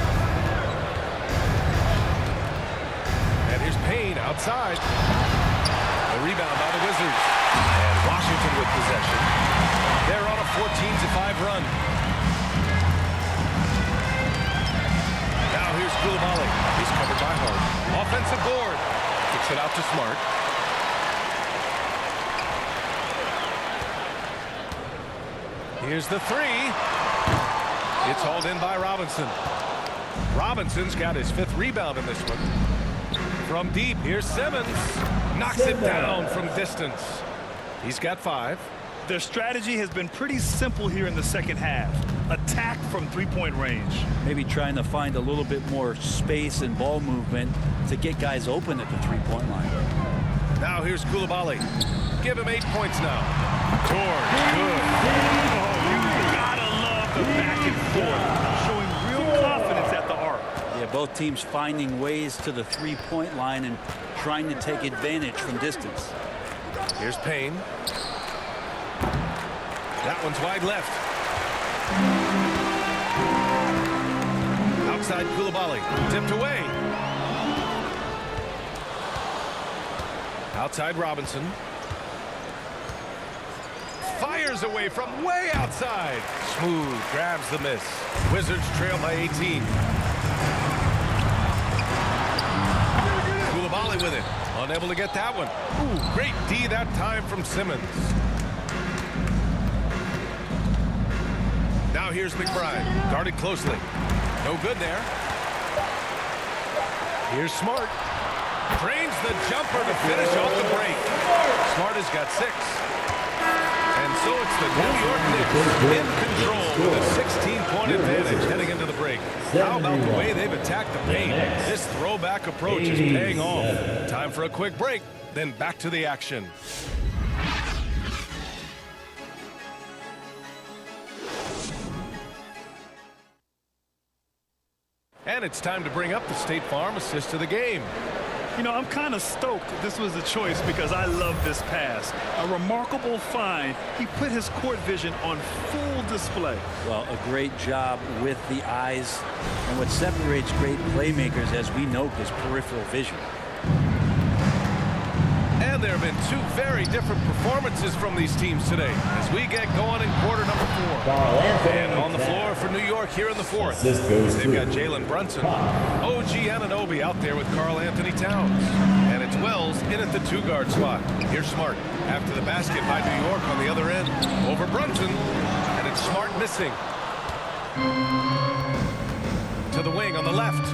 And here's Payne outside. The rebound by the Wizards. And Washington with possession. They're on a 14-5 run. Now here's Koulibaly. He's covered by Hart. Offensive board. Kicks it out to Smart. Here's the three. It's hauled in by Robinson. Robinson's got his 5th rebound in this one. From deep, here's Simmons. Knocks it down from distance. He's got 5.
Their strategy has been pretty simple here in the second half. Attack from three-point range.
Maybe trying to find a little bit more space and ball movement to get guys open at the three-point line.
Now here's Koulibaly. Give him 8 points now. George, good.
Oh, you gotta love the back and forth. Showing real confidence at the arc.
Yeah, both teams finding ways to the three-point line and trying to take advantage from distance.
Here's Payne. That one's wide left. Outside Koulibaly. Tipped away. Outside Robinson. Fires away from way outside. Smooth grabs the miss. Wizards trail by 18. Koulibaly with it. Unable to get that one. Ooh, great D that time from Simmons. Now here's McBride. Guarded closely. No good there. Here's Smart. Drains the jumper to finish off the break. Smart has got 6. And so it's the New York Knicks in control with a 16-point advantage heading into the break. How about the way they've attacked the paint? This throwback approach is paying off. Time for a quick break, then back to the action. And it's time to bring up the State Farm assist of the game.
You know, I'm kind of stoked this was a choice because I love this pass. A remarkable find. He put his court vision on full display.
Well, a great job with the eyes. And what separates great playmakers, as we know, is peripheral vision.
And there have been 2 very different performances from these teams today as we get going in quarter number 4. And on the floor for New York here in the 4th. They've got Jalen Brunson, OG Anunoby out there with Karl Anthony Towns. And it's Wells in at the 2-guard spot. Here's Smart after the basket by New York on the other end. Over Brunson, and it's Smart missing. To the wing on the left.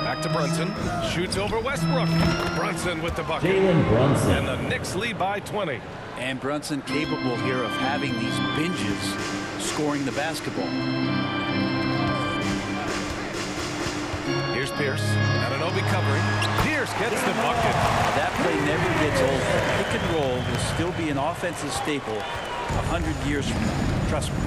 Back to Brunson. Shoots over Westbrook. Brunson with the bucket. And the Knicks lead by 20.
And Brunson capable here of having these binges scoring the basketball.
Here's Pierce. Anunoby covering. Pierce gets the bucket.
That play never gets old. Pick and roll will still be an offensive staple 100 years from now. Trust me.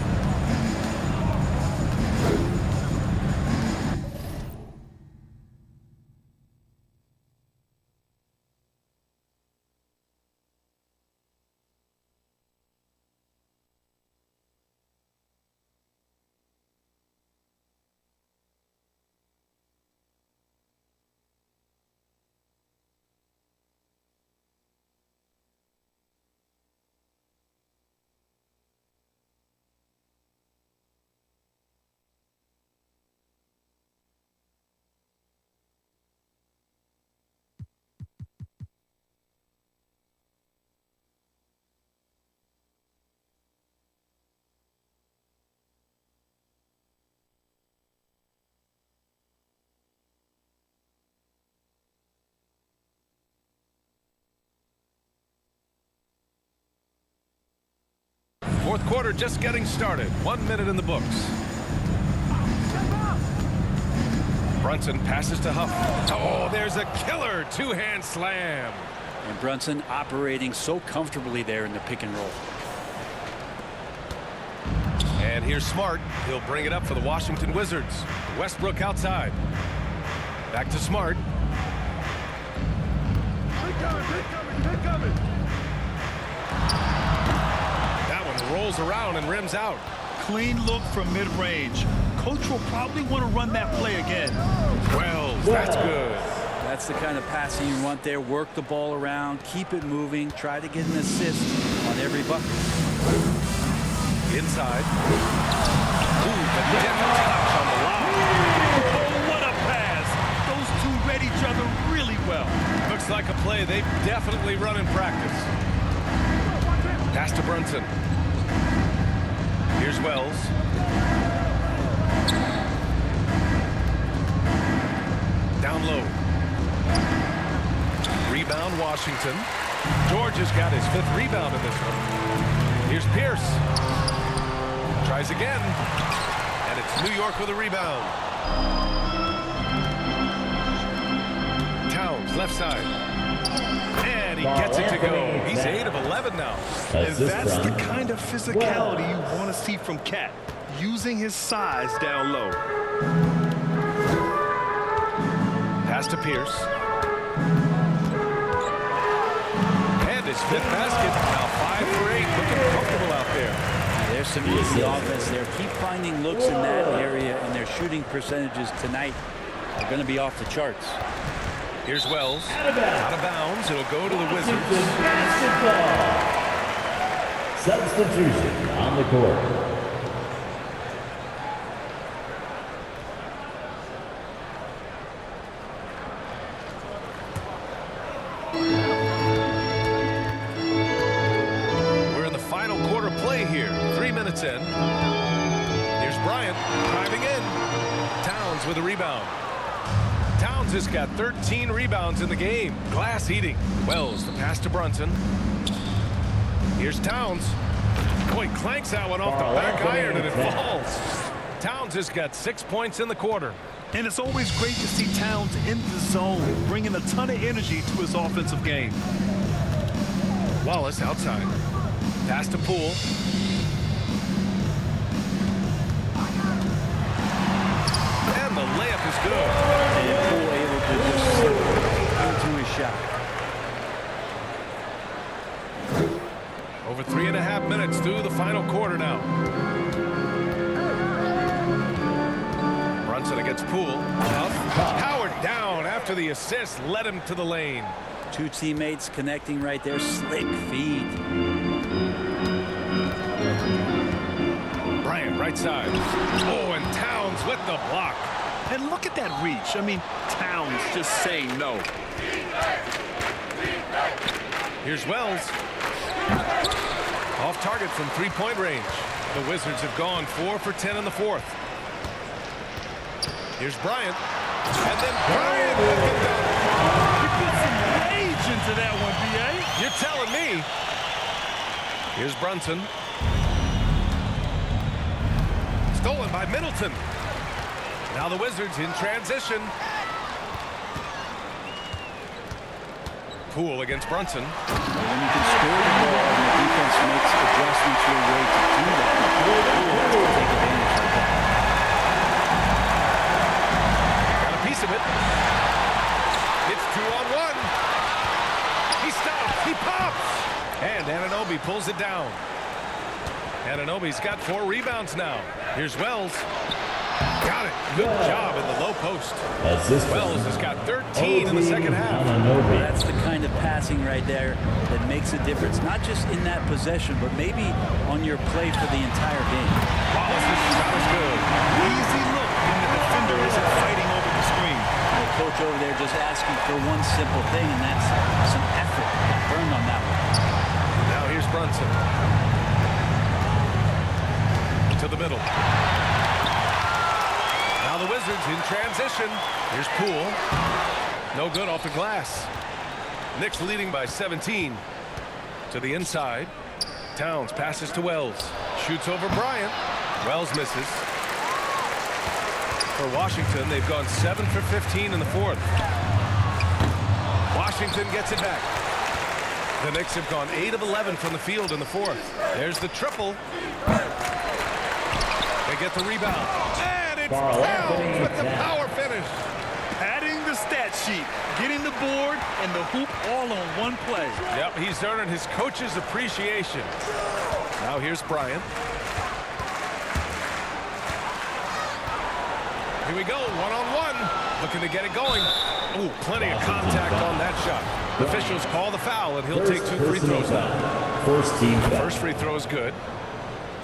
Fourth quarter just getting started. 1 minute in the books. Brunson passes to Huff. Oh, there's a killer two-hand slam.
And Brunson operating so comfortably there in the pick and roll.
And here's Smart. He'll bring it up for the Washington Wizards. Westbrook outside. Back to Smart. That one rolls around and rims out.
Clean look from mid-range. Coach will probably want to run that play again.
Wells, that's good.
That's the kind of passing you want there. Work the ball around, keep it moving, try to get an assist on every bucket.
Inside. Ooh, the deft touch on the lob.
Oh, what a pass. Those two read each other really well.
Looks like a play they've definitely run in practice. Pass to Brunson. Here's Wells. Down low. Rebound Washington. George has got his 5th rebound in this one. Here's Pierce. Tries again. And it's New York with a rebound. Towns left side. And he gets it to go. He's 8 of 11 now.
And that's the kind of physicality you want to see from Cat. Using his size down low.
Pass to Pierce. And his 5th basket. Now 5 for 8. Looking comfortable out there.
There's some easy offense there. Keep finding looks in that area, and their shooting percentages tonight are going to be off the charts.
Here's Wells. Out of bounds. It'll go to the Wizards.
Substitution on the court.
We're in the final quarter play here. 3 minutes in. Here's Bryant driving in. Towns with a rebound. Towns has got 13 rebounds in the game. Glass eating. Wells, the pass to Brunson. Here's Towns. Boy, clanks that one off the back iron and it falls. Towns has got 6 points in the quarter.
And it's always great to see Towns in the zone, bringing a ton of energy to his offensive game.
Wallace outside. Pass to Poole. And the layup is good.
And Poole able to just into his shot.
Over 3.5 minutes through the final quarter now. Brunson against Poole. Howard down after the assist led him to the lane.
Two teammates connecting right there. Slick feed.
Bryant right side. Oh, and Towns with the block.
And look at that reach. I mean, Towns just saying no.
Here's Wells. Off target from 3-point range. The Wizards have gone 4 for 10 in the 4th. Here's Bryant. And then Bryant with the dunk.
He put some rage into that one, B.A.
You're telling me. Here's Brunson. Stolen by Middleton. Now the Wizards in transition. Poole against Brunson.
When you can score the ball and the defense makes adjustments your way to do that, Poole has to take advantage of that.
Got a piece of it. It's 2-on-1. He stops. He pops. And Anunoby pulls it down. Anunoby's got 4 rebounds now. Here's Wells. Got it. Good job in the low post. Wells has got 13 in the second half.
That's the kind of passing right there that makes a difference, not just in that possession, but maybe on your play for the entire game.
Wallace's shot is good.
Easy look when the defender isn't fighting over the screen.
The coach over there just asking for one simple thing, and that's some effort. Burned on that one.
Now here's Brunson. To the middle. Now the Wizards in transition. Here's Poole. No good off the glass. Knicks leading by 17. To the inside. Towns passes to Wells. shoots over Bryant. Wells misses. For Washington, they've gone 7 for 15 in the fourth. Washington gets it back. The Knicks have gone 8 of 11 from the field in the fourth. There's the triple. They get the rebound. And it's Towns with the power finish.
Padding the stat sheet, getting the board and the hoop all on one play.
Yep, he's earning his coach's appreciation. Now here's Bryant. Here we go, one-on-one. Looking to get it going. Ooh, plenty of contact on that shot. The officials call the foul, and he'll take 2 free throws now.
First team foul.
First free throw is good.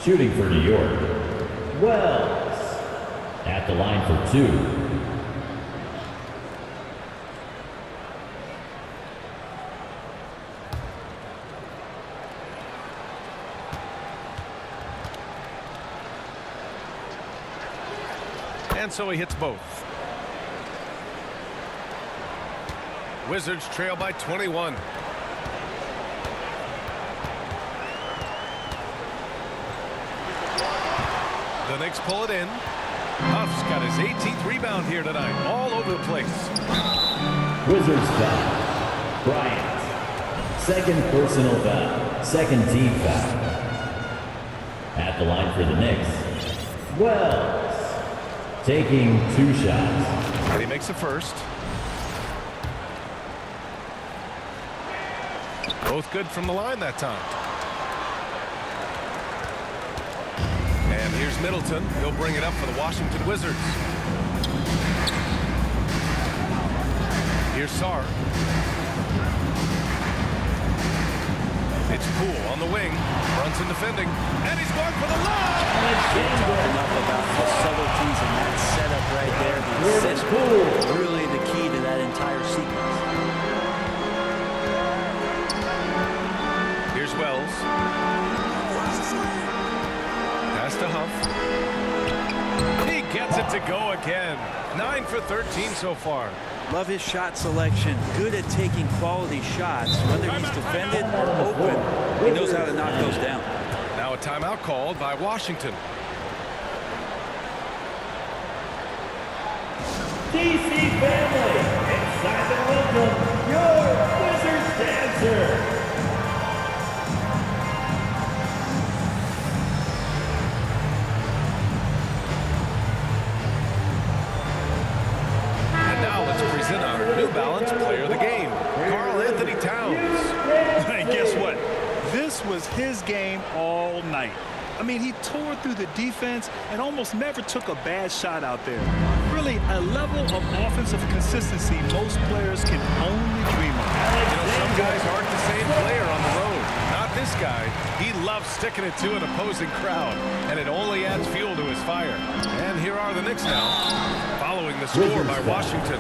Shooting for New York, Wells. At the line for 2.
And so he hits both. Wizards trail by 21. The Knicks pull it in. Huff's got his 18th rebound here tonight. All over the place.
Wizards foul. Bryant. Second personal foul. Second team foul. At the line for the Knicks, Wells. Taking 2 shots.
And he makes the first. Both good from the line that time. And here's Middleton. He'll bring it up for the Washington Wizards. Here's Sarr. It's Poole on the wing. Brunson defending. And he's going for the lob!
Can't talk enough about the subtleties in that setup right there. The assist, really the key to that entire sequence.
Here's Wells. Pass to Huff. He gets it to go again. 9 for 13 so far.
Love his shot selection. Good at taking quality shots. Whether he's defended or open, he knows how to knock those down.
Now a timeout called by Washington.
DC family, inside and welcome, your Wizards dancer.
And now let's present our New Balance Player of the Game, Karl Anthony Towns.
Hey, guess what? This was his game all night. I mean, he tore through the defense and almost never took a bad shot out there. Really, a level of offensive consistency most players can only dream of.
You know, some guys aren't the same player on the road. Not this guy. He loves sticking it to an opposing crowd, and it only adds fuel to his fire. And here are the Knicks now, following the score by Washington.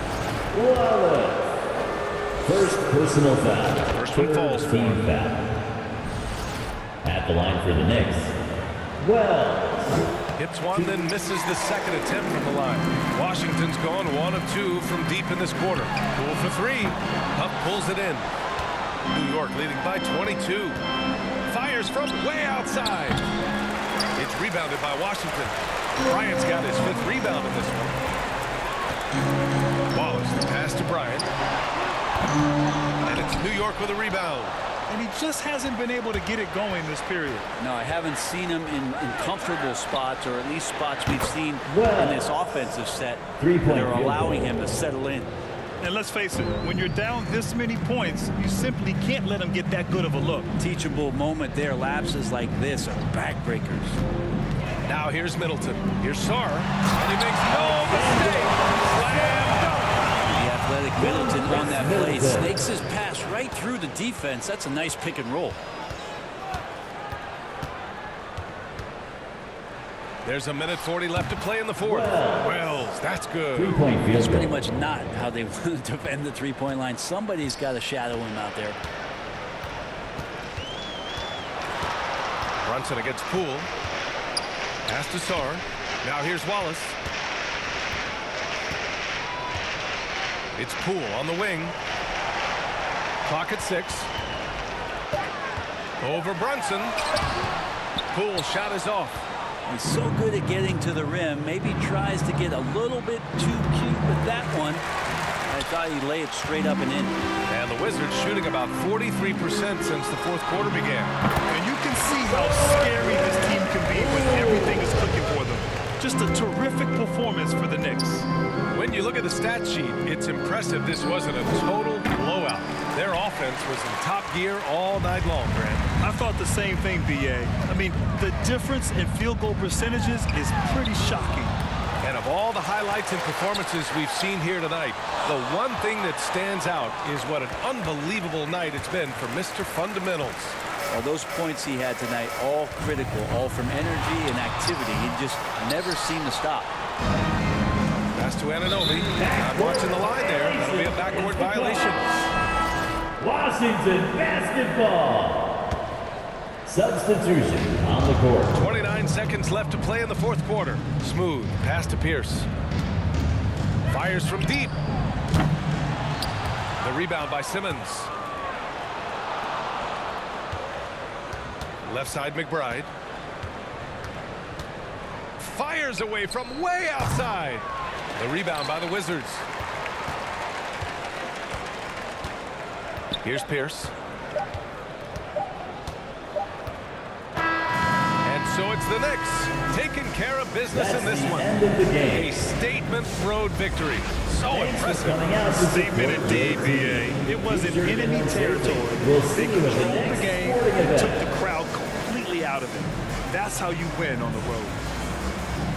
First personal foul.
First one falls for him.
Foul. At the line for the Knicks, Wells.
Hits one, then misses the second attempt from the line. Washington's gone 1 of 2 from deep in this quarter. Poole for 3. Huff pulls it in. New York leading by 22. Fires from way outside. It's rebounded by Washington. Bryant's got his 5th rebound in this one. Wallace, the pass to Bryant. And it's New York with a rebound.
And he just hasn't been able to get it going this period.
No, I haven't seen him in comfortable spots, or at least spots we've seen in this offensive set that are allowing him to settle in.
And let's face it, when you're down this many points, you simply can't let him get that good of a look.
Teachable moment there. Lapses like this are backbreakers.
Now here's Middleton. Here's Sarr. And he makes no mistake. Slam dunk.
The athletic Middleton on that play snakes his pass right through the defense. That's a nice pick and roll.
There's a minute 40 left to play in the fourth. Wells, that's good.
That's pretty much not how they want to defend the three-point line. Somebody's got to shadow him out there.
Brunson against Poole. Pass to Sarr. Now here's Wallace. It's Poole on the wing. Clock at 6. Over Brunson. Poole shot is off.
He's so good at getting to the rim. Maybe tries to get a little bit too cute with that one. I thought he'd lay it straight up and in.
And the Wizards shooting about 43% since the fourth quarter began.
And you can see how scary this team can be when everything is clicking for them. Just a terrific performance for the Knicks.
When you look at the stat sheet, it's impressive this wasn't a total blowout. Their offense was in top gear all night long, Grant.
I thought the same thing, B.A. I mean, the difference in field goal percentages is pretty shocking.
And of all the highlights and performances we've seen here tonight, the one thing that stands out is what an unbelievable night it's been for Mr. Fundamentals.
Well, those points he had tonight, all critical, all from energy and activity. He just never seemed to stop.
Pass to Anunoby. Not watching the line there. That'll be a backcourt violation.
Washington basketball. Substitution on the court.
29 seconds left to play in the fourth quarter. Smooth pass to Pierce. Fires from deep. The rebound by Simmons. Left side McBride. Fires away from way outside. The rebound by the Wizards. Here's Pierce. And so it's the Knicks taking care of business in this one. A statement road victory. So impressive.
Statement indeed, B.A. It was in enemy territory. They controlled the game and took the crowd completely out of it. That's how you win on the road.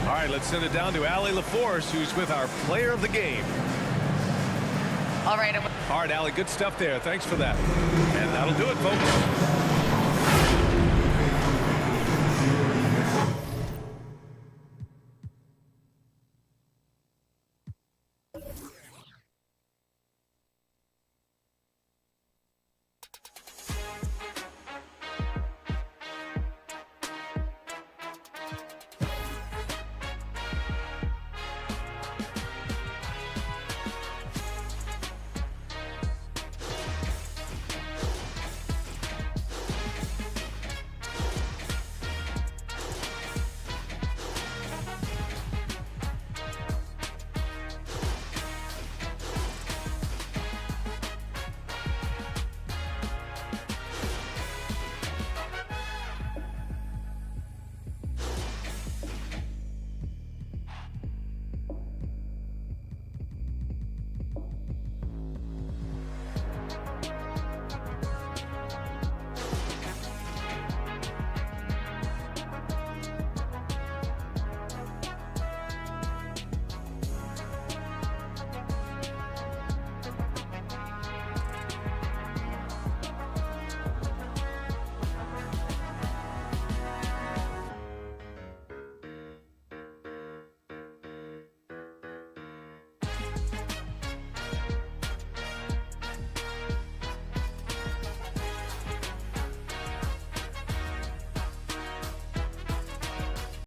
All right, let's send it down to Allie LaForce, who's with our player of the game.
All right.
All right, Allie, good stuff there. Thanks for that. And that'll do it, folks.